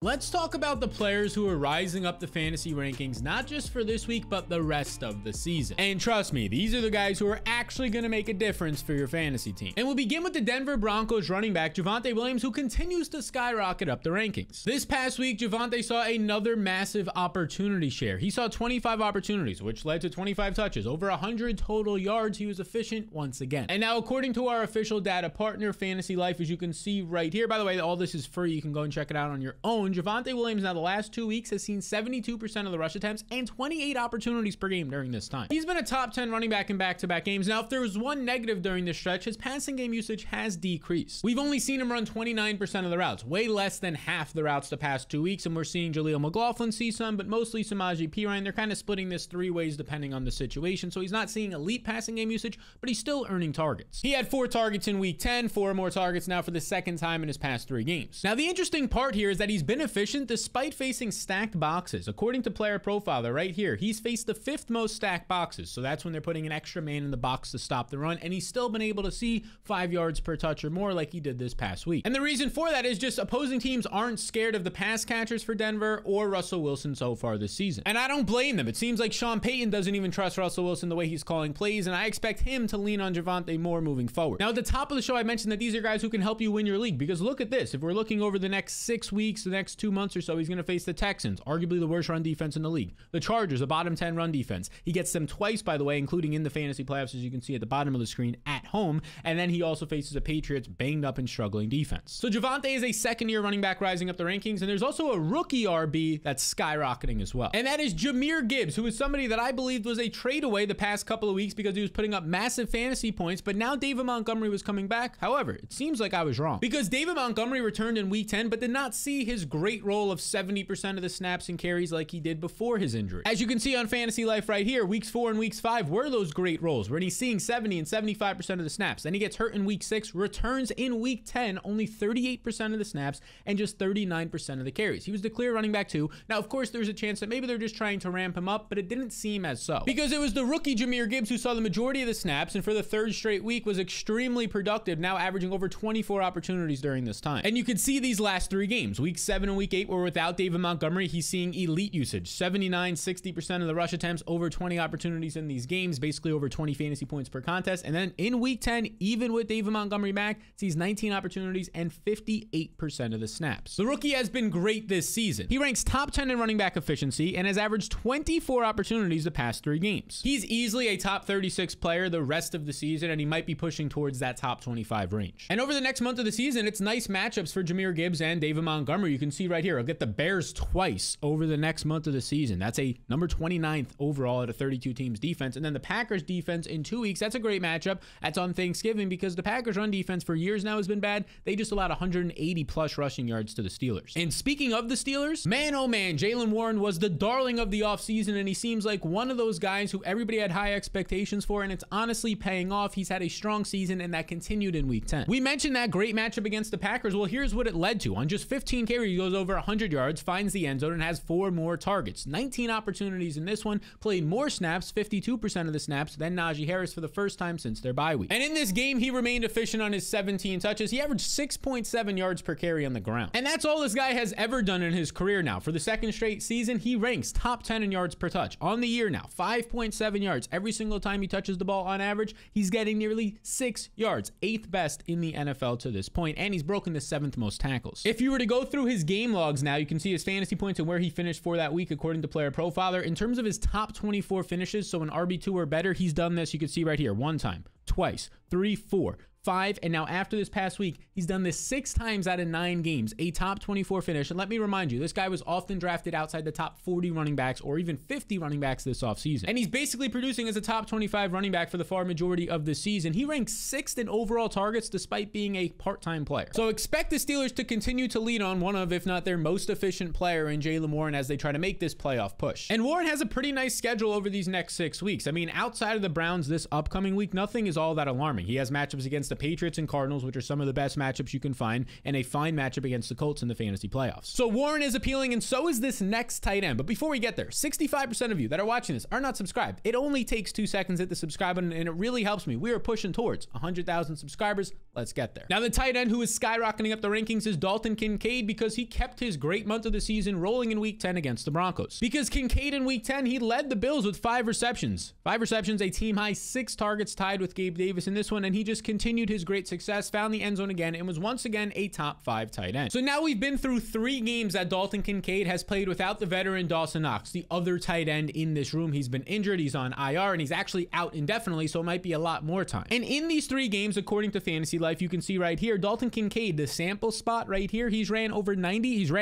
Let's talk about the players who are rising up the fantasy rankings, not just for this week, but the rest of the season. And trust me, these are the guys who are actually going to make a difference for your fantasy team. And we'll begin with the Denver Broncos running back, Devontae Williams, who continues to skyrocket up the rankings. This past week, Devontae saw another massive opportunity share. He saw 25 opportunities, which led to 25 touches, over 100 total yards. He was efficient once again. And now, according to our official data partner, Fantasy Life, as you can see right here, by the way, all this is free. You can go and check it out on your own. Devontae Williams, now the last 2 weeks, has seen 72% of the rush attempts and 28 opportunities per game during this time. He's been a top 10 running back in back-to-back games. Now, if there was one negative during this stretch, his passing game usage has decreased. We've only seen him run 29% of the routes, way less than half the routes the past 2 weeks, and we're seeing Jaleel McLaughlin see some, but mostly Samaje Perine. They're kind of splitting this 3 ways depending on the situation, so he's not seeing elite passing game usage, but he's still earning targets. He had 4 targets in week 10, 4 more targets now for the second time in his past 3 games. Now, the interesting part here is that he's been efficient despite facing stacked boxes. According to Player Profiler right here, he's faced the 5th most stacked boxes, so that's when they're putting an extra man in the box to stop the run, and he's still been able to see 5 yards per touch or more like he did this past week. And the reason for that is just opposing teams aren't scared of the pass catchers for Denver or Russell Wilson so far this season. And I don't blame them. It seems like Sean Payton doesn't even trust Russell Wilson the way he's calling plays, and I expect him to lean on Devontae more moving forward. Now, at the top of the show, I mentioned that these are guys who can help you win your league, because look at this. If we're looking over the next 6 weeks, the next 2 months or so, he's going to face the Texans, arguably the worst run defense in the league. The Chargers, a bottom 10 run defense. He gets them twice, by the way, including in the fantasy playoffs, as you can see at the bottom of the screen, at home. And then he also faces a Patriots banged up and struggling defense. So Devontae is a second-year running back rising up the rankings, and there's also a rookie RB that's skyrocketing as well. And that is Jahmyr Gibbs, who is somebody that I believed was a trade away the past couple of weeks because he was putting up massive fantasy points, but now David Montgomery was coming back. However, it seems like I was wrong, because David Montgomery returned in week 10, but did not see his great role of 70% of the snaps and carries like he did before his injury. As you can see on Fantasy Life right here, weeks 4 and weeks 5 were those great roles where he's seeing 70 and 75% of the snaps. Then he gets hurt in week 6, returns in week 10, only 38% of the snaps and just 39% of the carries. He was the clear running back too. Now, of course, there's a chance that maybe they're just trying to ramp him up, but it didn't seem as so, because it was the rookie Jahmyr Gibbs who saw the majority of the snaps, and for the 3rd straight week was extremely productive, now averaging over 24 opportunities during this time. And you can see these last 3 games, week 7 and week 8, were without David Montgomery. He's seeing elite usage, 79, 60% of the rush attempts, over 20 opportunities in these games, basically over 20 fantasy points per contest. And then in week 10, even with David Montgomery back, sees 19 opportunities and 58% of the snaps. The rookie has been great this season. He ranks top 10 in running back efficiency and has averaged 24 opportunities the past 3 games. He's easily a top 36 player the rest of the season, and he might be pushing towards that top 25 range. And over the next month of the season, it's nice matchups for Jahmyr Gibbs and David Montgomery. You can see right here, he'll get the Bears twice over the next month of the season. That's a number 29th overall at a 32 teams defense. And then the Packers defense in 2 weeks. That's a great matchup. That's on Thanksgiving, because the Packers run defense for years now has been bad. They just allowed 180 plus rushing yards to the Steelers. And speaking of the Steelers, man, oh man, Jaylen Warren was the darling of the offseason, and he seems like one of those guys who everybody had high expectations for, and it's honestly paying off. He's had a strong season, and that continued in week 10. We mentioned that great matchup against the Packers. Well, here's what it led to. On just 15 carries, he goes over 100 yards, finds the end zone, and has 4 more targets. 19 opportunities in this one, played more snaps, 52% of the snaps, than Najee Harris for the first time since their bye week. And in this game, he remained efficient on his 17 touches. He averaged 6.7 yards per carry on the ground. And that's all this guy has ever done in his career now. For the 2nd straight season, he ranks top 10 in yards per touch. On the year now, 5.7 yards. Every single time he touches the ball on average, he's getting nearly 6 yards. 8th best in the NFL to this point, and he's broken the 7th most tackles. If you were to go through his game logs now, you can see his fantasy points and where he finished for that week according to Player Profiler. In terms of his top 24 finishes, so an RB2 or better, he's done this, you can see right here, 1 time, twice, 3, 4, 5, and now after this past week, he's done this 6 times out of 9 games, a top 24 finish. And let me remind you, this guy was often drafted outside the top 40 running backs or even 50 running backs this offseason. And he's basically producing as a top 25 running back for the far majority of the season. He ranks 6th in overall targets despite being a part-time player. So expect the Steelers to continue to lean on one of, if not their most efficient player in Jaylen Warren as they try to make this playoff push. And Warren has a pretty nice schedule over these next 6 weeks. I mean, outside of the Browns this upcoming week, nothing is all that alarming. He has matchups against the Patriots and Cardinals, which are some of the best matchups you can find, and a fine matchup against the Colts in the fantasy playoffs. So Warren is appealing, and so is this next tight end. But before we get there, 65% of you that are watching this are not subscribed. It only takes 2 seconds to hit the subscribe button, and it really helps me. We are pushing towards 100,000 subscribers. Let's get there. Now, the tight end who is skyrocketing up the rankings is Dalton Kincaid, because he kept his great month of the season rolling in week 10 against the Broncos. Because Kincaid in week 10, he led the Bills with 5 receptions. 5 receptions, a team high 6 targets, tied with Gabe Davis in this one, and he just continued his great success, found the end zone again, and was once again a top 5 tight end. So now we've been through 3 games that Dalton Kincaid has played without the veteran Dawson Knox, the other tight end in this room. He's been injured, he's on IR, and he's actually out indefinitely, so it might be a lot more time. And in these 3 games, according to Fantasy Life, you can see right here, Dalton Kincaid, the sample spot right here, he's ran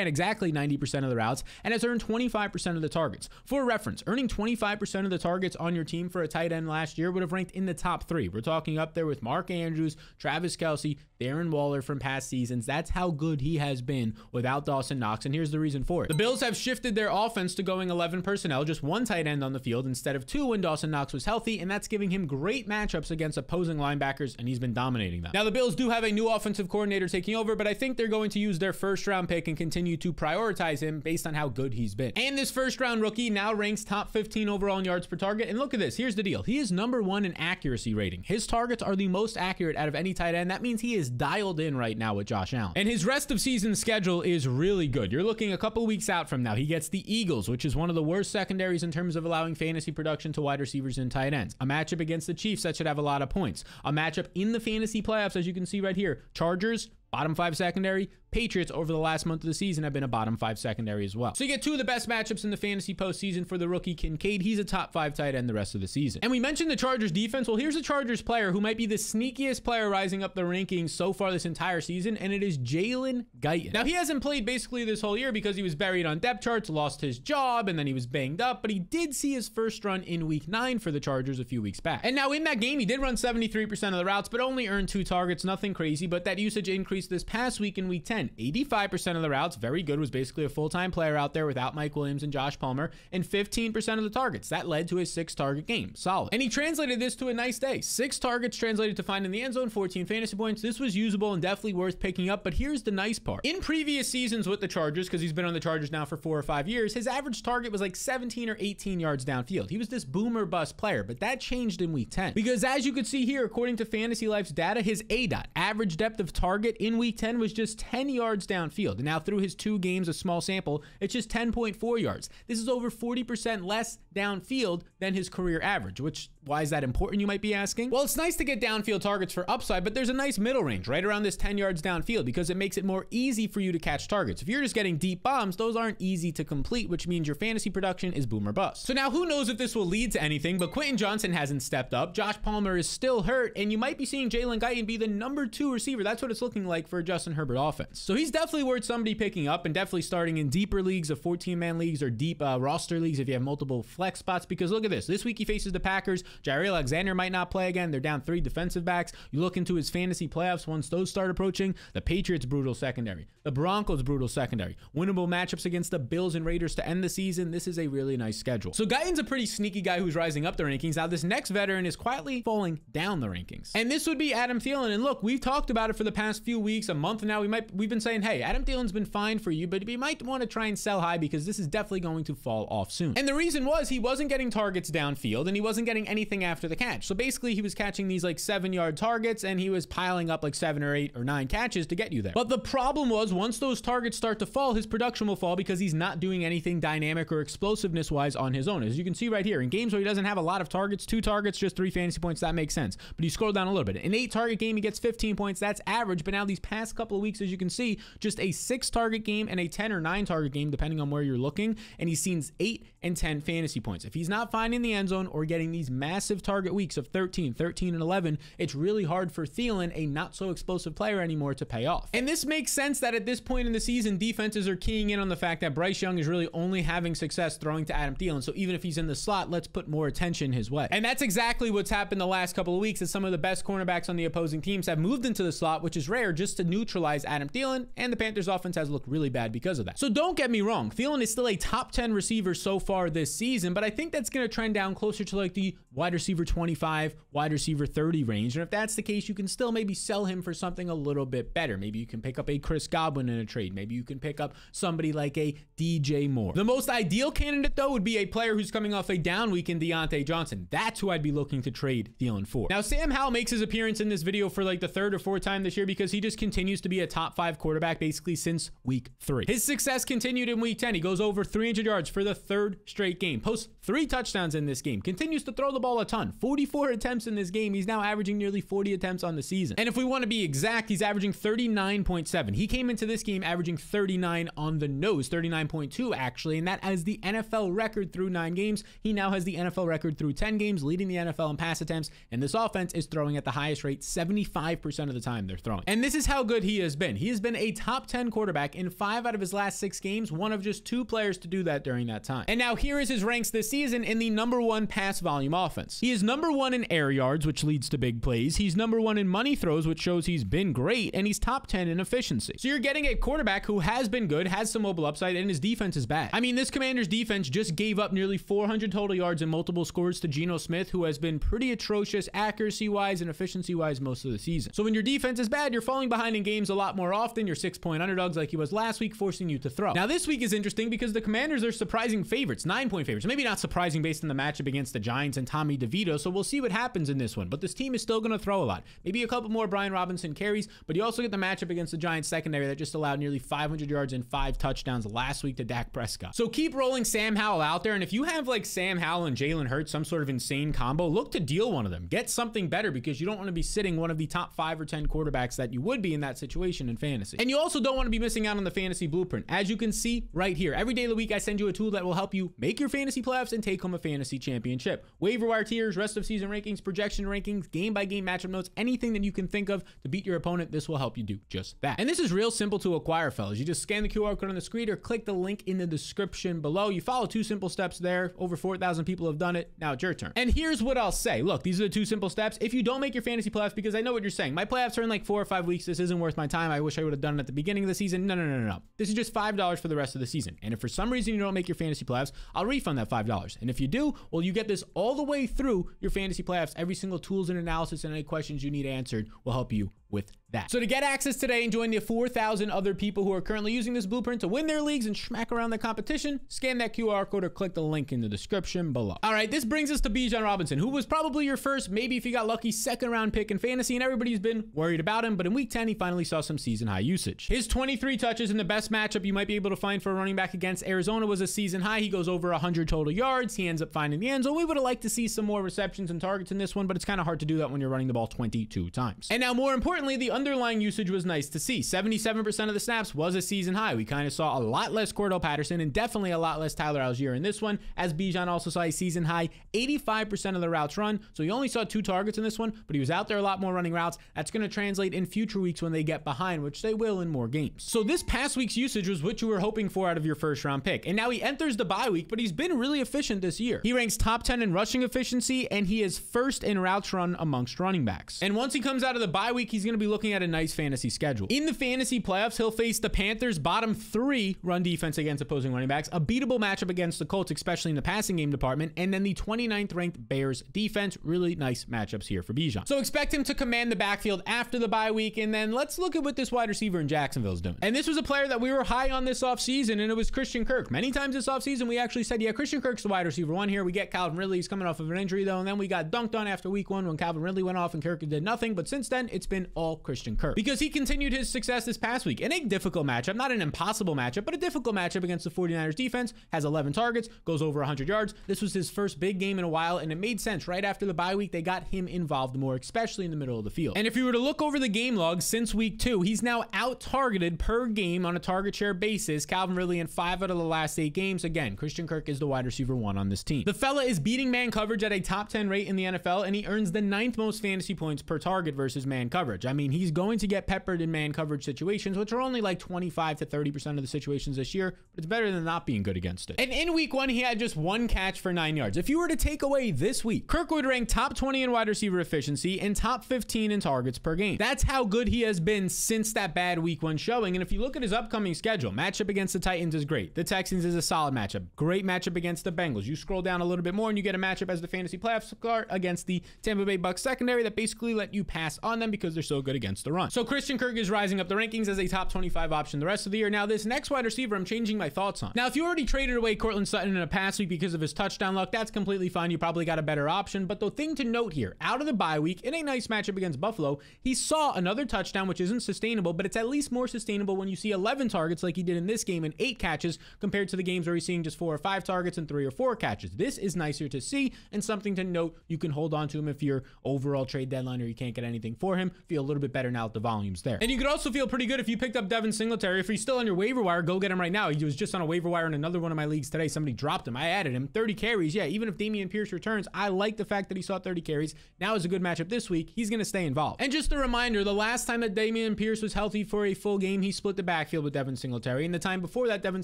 exactly 90% of the routes and has earned 25% of the targets. For reference, earning 25% of the targets on your team for a tight end last year would have ranked in the top 3. We're talking up there with Mark Andrews, Travis Kelce, Darren Waller from past seasons. That's how good he has been without Dawson Knox, and here's the reason for it. The Bills have shifted their offense to going 11 personnel, just 1 tight end on the field instead of 2 when Dawson Knox was healthy, and that's giving him great matchups against opposing linebackers, and he's been dominating them. Now, the Bills do have a new offensive coordinator taking over, but I think they're going to use their first-round pick and continue to prioritize him based on how good he's been. And this first-round rookie now ranks top 15 overall in yards per target, and look at this. Here's the deal. He is number 1 in accuracy rating. His targets are the most accurate out of any tight end. That means he is dialed in right now with Josh Allen. And his rest of season schedule is really good. You're looking a couple weeks out from now. He gets the Eagles, which is one of the worst secondaries in terms of allowing fantasy production to wide receivers and tight ends. A matchup against the Chiefs that should have a lot of points. A matchup in the fantasy playoffs, as you can see right here. Chargers, bottom 5 secondary. Patriots over the last month of the season have been a bottom 5 secondary as well. So you get 2 of the best matchups in the fantasy postseason for the rookie Kincaid. He's a top 5 tight end the rest of the season. And we mentioned the Chargers defense. Well, here's a Chargers player who might be the sneakiest player rising up the rankings so far this entire season, and it is Jalen Guyton. Now, he hasn't played basically this whole year because he was buried on depth charts, lost his job, and then he was banged up, but he did see his first run in week 9 for the Chargers a few weeks back. And now in that game, he did run 73% of the routes, but only earned 2 targets, nothing crazy, but that usage increased this past week in week 10. 85% of the routes, very good, was basically a full-time player out there without Mike Williams and Josh Palmer, and 15% of the targets. That led to a 6-target game. Solid. And he translated this to a nice day. 6 targets translated to find in the end zone, 14 fantasy points. This was usable and definitely worth picking up, but here's the nice part. In previous seasons with the Chargers, because he's been on the Chargers now for 4 or 5 years, his average target was like 17 or 18 yards downfield. He was this boomer bust player, but that changed in week 10. Because as you could see here, according to Fantasy Life's data, his ADOT, average depth of target in week 10, was just 10 yards downfield. And now through his 2 games, a small sample, it's just 10.4 yards. This is over 40% less downfield than his career average, which, why is that important, you might be asking? Well, it's nice to get downfield targets for upside, but there's a nice middle range right around this 10 yards downfield because it makes it more easy for you to catch targets. If you're just getting deep bombs, those aren't easy to complete, which means your fantasy production is boom or bust. So now who knows if this will lead to anything, but Quentin Johnson hasn't stepped up. Josh Palmer is still hurt, and you might be seeing Jalen Guyton be the number 2 receiver. That's what it's looking like for a Justin Herbert offense. So he's definitely worth somebody picking up, and definitely starting in deeper leagues of 14-man leagues or deep roster leagues if you have multiple flex spots, because look at this. This week he faces the Packers. Jair Alexander might not play again. They're down 3 defensive backs. You look into his fantasy playoffs once those start approaching. The Patriots brutal secondary. The Broncos brutal secondary. Winnable matchups against the Bills and Raiders to end the season. This is a really nice schedule. So Guyton's a pretty sneaky guy who's rising up the rankings. Now this next veteran is quietly falling down the rankings. And this would be Adam Thielen. And look, we've talked about it for the past few weeks, a month now. We've been saying, hey, Adam Thielen's been fine for you, but you might want to try and sell high because this is definitely going to fall off soon. And the reason was he wasn't getting targets downfield and he wasn't getting anything after the catch. So basically he was catching these like 7-yard targets and he was piling up like 7 or 8 or 9 catches to get you there. But the problem was once those targets start to fall, his production will fall because he's not doing anything dynamic or explosiveness wise on his own. As you can see right here, in games where he doesn't have a lot of targets, 2 targets, just 3 fantasy points, that makes sense. But you scroll down a little bit. An 8-target game, he gets 15 points. That's average. But now these past couple of weeks, as you can see, just a 6-target game and a 10 or 9-target game, depending on where you're looking. And he's seen 8 and 10 fantasy points. If he's not finding the end zone or getting these massive target weeks of 13, and 11, it's really hard for Thielen, a not so explosive player anymore, to pay off. And this makes sense that at this point in the season, defenses are keying in on the fact that Bryce Young is really only having success throwing to Adam Thielen. So even if he's in the slot, let's put more attention his way. And that's exactly what's happened the last couple of weeks, as some of the best cornerbacks on the opposing teams have moved into the slot, which is rare just just to neutralize Adam Thielen, and the Panthers offense has looked really bad because of that. So don't get me wrong, Thielen is still a top 10 receiver so far this season, but I think that's going to trend down closer to like the wide receiver 25, wide receiver 30 range. And if that's the case, you can still maybe sell him for something a little bit better. Maybe you can pick up a Chris Godwin in a trade. Maybe you can pick up somebody like a DJ Moore. The most ideal candidate though would be a player who's coming off a down week in Deontay Johnson. That's who I'd be looking to trade Thielen for. Now, Sam Howell makes his appearance in this video for like the third or fourth time this year because he just continues to be a top 5 quarterback basically since week 3. His success continued in week 10. He goes over 300 yards for the 3rd straight game, posts 3 touchdowns in this game, continues to throw the ball a ton, 44 attempts in this game. He's now averaging nearly 40 attempts on the season. And if we want to be exact, he's averaging 39.7. He came into this game averaging 39 on the nose, 39.2 actually, and that as the NFL record through 9 games. He now has the NFL record through 10 games, leading the NFL in pass attempts, and this offense is throwing at the highest rate 75% of the time they're throwing. And this is how good he has been. He has been a top 10 quarterback in 5 out of his last 6 games, one of just 2 players to do that during that time. And now here is his ranks this season in the #1 pass volume offense. He is #1 in air yards, which leads to big plays. He's #1 in money throws, which shows he's been great, and he's top 10 in efficiency. So you're getting a quarterback who has been good, has some mobile upside, and his defense is bad. I mean, this Commanders defense just gave up nearly 400 total yards and multiple scores to Geno Smith, who has been pretty atrocious accuracy-wise and efficiency-wise most of the season. So when your defense is bad, you're falling behind in games a lot more often. You're 6-point underdogs like he was last week, forcing you to throw. Now this week is interesting because the Commanders are surprising favorites, 9-point favorites. Maybe not surprising based on the matchup against the Giants and Tommy DeVito, so we'll see what happens in this one. But this team is still going to throw a lot. Maybe a couple more Brian Robinson carries, but you also get the matchup against the Giants secondary that just allowed nearly 500 yards and 5 touchdowns last week to Dak Prescott. So keep rolling Sam Howell out there, and if you have like Sam Howell and Jalen Hurts, some sort of insane combo, look to deal one of them. Get something better because you don't want to be sitting one of the top 5 or 10 quarterbacks that you would be in that situation in fantasy. And you also don't want to be missing out on the fantasy blueprint. As you can see right here, every day of the week I send you a tool that will help you make your fantasy playoffs and take home a fantasy championship. Waiver wire tiers, rest of season rankings, projection rankings, game by game matchup notes, anything that you can think of to beat your opponent, this will help you do just that. And this is real simple to acquire, fellas. You just scan the QR code on the screen or click the link in the description below. You follow 2 simple steps there. Over 4,000 people have done it. Now it's your turn. And here's what I'll say. Look, these are the 2 simple steps. If you don't make your fantasy playoffs, because I know what you're saying, my playoffs are in like 4 or 5 weeks. This isn't worth my time. I wish I would have done it at the beginning of the season. No. This is just $5 for the rest of the season. And if for some reason you don't make your fantasy playoffs, I'll refund that $5. And if you do, well, you get this all the way through your fantasy playoffs. Every single tools and analysis and any questions you need answered will help you with that. So to get access today and join the 4,000 other people who are currently using this blueprint to win their leagues and smack around the competition, scan that QR code or click the link in the description below. All right, this brings us to Bijan Robinson, who was probably your first, maybe if you got lucky, 2nd round pick in fantasy, and everybody's been worried about him, but in week 10, he finally saw some season high usage. His 23 touches in the best matchup you might be able to find for a running back against Arizona was a season high. He goes over 100 total yards. He ends up finding the end zone. We would have liked to see some more receptions and targets in this one, but it's kind of hard to do that when you're running the ball 22 times. And now more importantly, the underlying usage was nice to see. 77% of the snaps was a season high. We kind of saw a lot less Cordell Patterson and definitely a lot less Tyler Algier in this one, as Bijan also saw a season high 85% of the routes run. So he only saw 2 targets in this one, but he was out there a lot more running routes. That's going to translate in future weeks when they get behind, which they will in more games. So this past week's usage was what you were hoping for out of your 1st round pick. And now he enters the bye week, but he's been really efficient this year. He ranks top 10 in rushing efficiency, and he is 1st in routes run amongst running backs. And once he comes out of the bye week, he's going to be looking at a nice fantasy schedule. In the fantasy playoffs, he'll face the Panthers' bottom 3 run defense against opposing running backs, a beatable matchup against the Colts, especially in the passing game department, and then the 29th ranked Bears defense. Really nice matchups here for Bijan. So expect him to command the backfield after the bye week, and then let's look at what this wide receiver in Jacksonville's doing. And this was a player that we were high on this offseason, and it was Christian Kirk. Many times this offseason, we actually said, yeah, Christian Kirk's the wide receiver 1 here. We get Calvin Ridley. He's coming off of an injury, though, and then we got dunked on after week 1 when Calvin Ridley went off and Kirk did nothing. But since then, it's been all Christian Kirk because he continued his success this past week in a difficult matchup, not an impossible matchup, but a difficult matchup against the 49ers defense. Has 11 targets, goes over 100 yards. This was his first big game in a while, and it made sense. Right after the bye week, they got him involved more, especially in the middle of the field. And if you were to look over the game log since week 2, he's now out-targeted per game on a target share basis Calvin Ridley in 5 out of the last 8 games. Again, Christian Kirk is the wide receiver 1 on this team. The fella is beating man coverage at a top 10 rate in the NFL, and he earns the 9th most fantasy points per target versus man coverage. coverage. I mean, he's going to get peppered in man coverage situations, which are only like 25 to 30% of the situations this year, but it's better than not being good against it. And in week 1, he had just 1 catch for 9 yards. If you were to take away this week, Kirk would rank top 20 in wide receiver efficiency and top 15 in targets per game. That's how good he has been since that bad week 1 showing. And if you look at his upcoming schedule, matchup against the Titans is great. The Texans is a solid matchup. Great matchup against the Bengals. You scroll down a little bit more and you get a matchup as the fantasy playoff start against the Tampa Bay Bucks secondary that basically let you pass on them because they're so good against the run. So Christian Kirk is rising up the rankings as a top 25 option the rest of the year. Now, this next wide receiver, I'm changing my thoughts on. Now, if you already traded away Courtland Sutton in a past week because of his touchdown luck, that's completely fine. You probably got a better option. But the thing to note here, out of the bye week, in a nice matchup against Buffalo, he saw another touchdown, which isn't sustainable, but it's at least more sustainable when you see 11 targets like he did in this game and 8 catches compared to the games where he's seeing just 4 or 5 targets and 3 or 4 catches. This is nicer to see and something to note. You can hold on to him if you're overall trade deadline or you can't get anything for him. Feel a little bit better now that the volume's there. And you could also feel pretty good if you picked up Devin Singletary. If he's still on your waiver wire, go get him right now. He was just on a waiver wire in another one of my leagues today. Somebody dropped him. I added him. 30 carries. Yeah, even if Dameon Pierce returns, I like the fact that he saw 30 carries. Now is a good matchup this week. He's going to stay involved. And just a reminder, the last time that Dameon Pierce was healthy for a full game, he split the backfield with Devin Singletary. And the time before that, Devin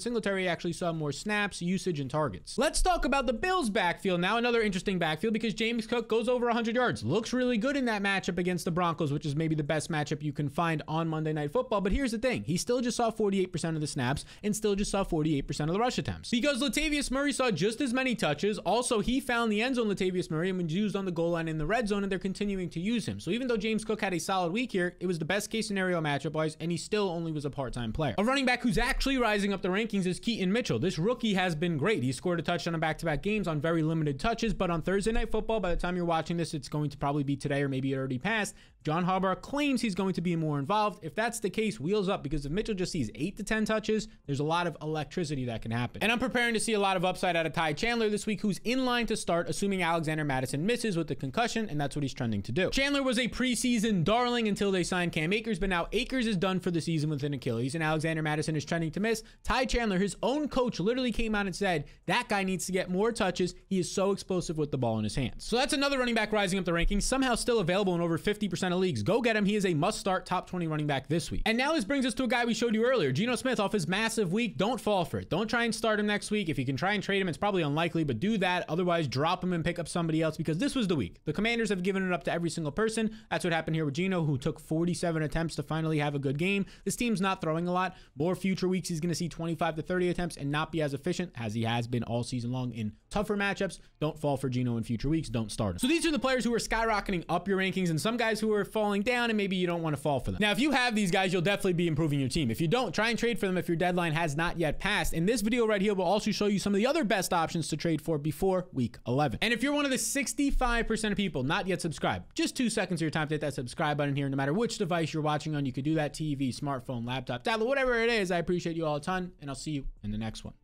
Singletary actually saw more snaps, usage, and targets. Let's talk about the Bills backfield now. Another interesting backfield because James Cook goes over 100 yards. Looks really good in that matchup against the Broncos, which is maybe the best matchup you can find on Monday Night Football. But here's the thing. He still just saw 48% of the snaps and still just saw 48% of the rush attempts. Because Latavius Murray saw just as many touches. Also, he found the end zone, Latavius Murray, and was used on the goal line in the red zone, and they're continuing to use him. So even though James Cook had a solid week here, it was the best case scenario matchup-wise, and he still only was a part-time player. A running back who's actually rising up the rankings is Keaton Mitchell. This rookie has been great. He scored a touchdown on back-to-back games on very limited touches, but on Thursday Night Football, by the time you're watching this, it's going to probably be today or maybe it already passed. John Harbaugh claims he's going to be more involved. If that's the case, wheels up, because if Mitchell just sees 8 to 10 touches, there's a lot of electricity that can happen. And I'm preparing to see a lot of upside out of Ty Chandler this week, who's in line to start, assuming Alexander Mattison misses with the concussion, and that's what he's trending to do. Chandler was a preseason darling until they signed Cam Akers, but now Akers is done for the season with an Achilles, and Alexander Mattison is trending to miss. Ty Chandler, his own coach, literally came out and said, that guy needs to get more touches. He is so explosive with the ball in his hands. So that's another running back rising up the rankings, somehow still available in over 50% of leagues. Go get him. He is a must-start top 20 running back this week. And now this brings us to a guy we showed you earlier, Geno Smith, off his massive week. Don't fall for it. Don't try and start him next week. If you can try and trade him, it's probably unlikely, but do that. Otherwise, drop him and pick up somebody else, because this was the week. The Commanders have given it up to every single person. That's what happened here with Geno, who took 47 attempts to finally have a good game. This team's not throwing a lot. More future weeks, he's going to see 25 to 30 attempts and not be as efficient as he has been all season long in tougher matchups. Don't fall for Geno in future weeks. Don't start him. So these are the players who are skyrocketing up your rankings, and some guys who are falling down, and maybe you don't want to fall for them. Now, if you have these guys, you'll definitely be improving your team. If you don't, try and trade for them if your deadline has not yet passed. And this video right here will also show you some of the other best options to trade for before week 11. And if you're one of the 65% of people not yet subscribed, just 2 seconds of your time to hit that subscribe button here. No matter which device you're watching on, you could do that: TV, smartphone, laptop, tablet, whatever it is. I appreciate you all a ton, and I'll see you in the next one.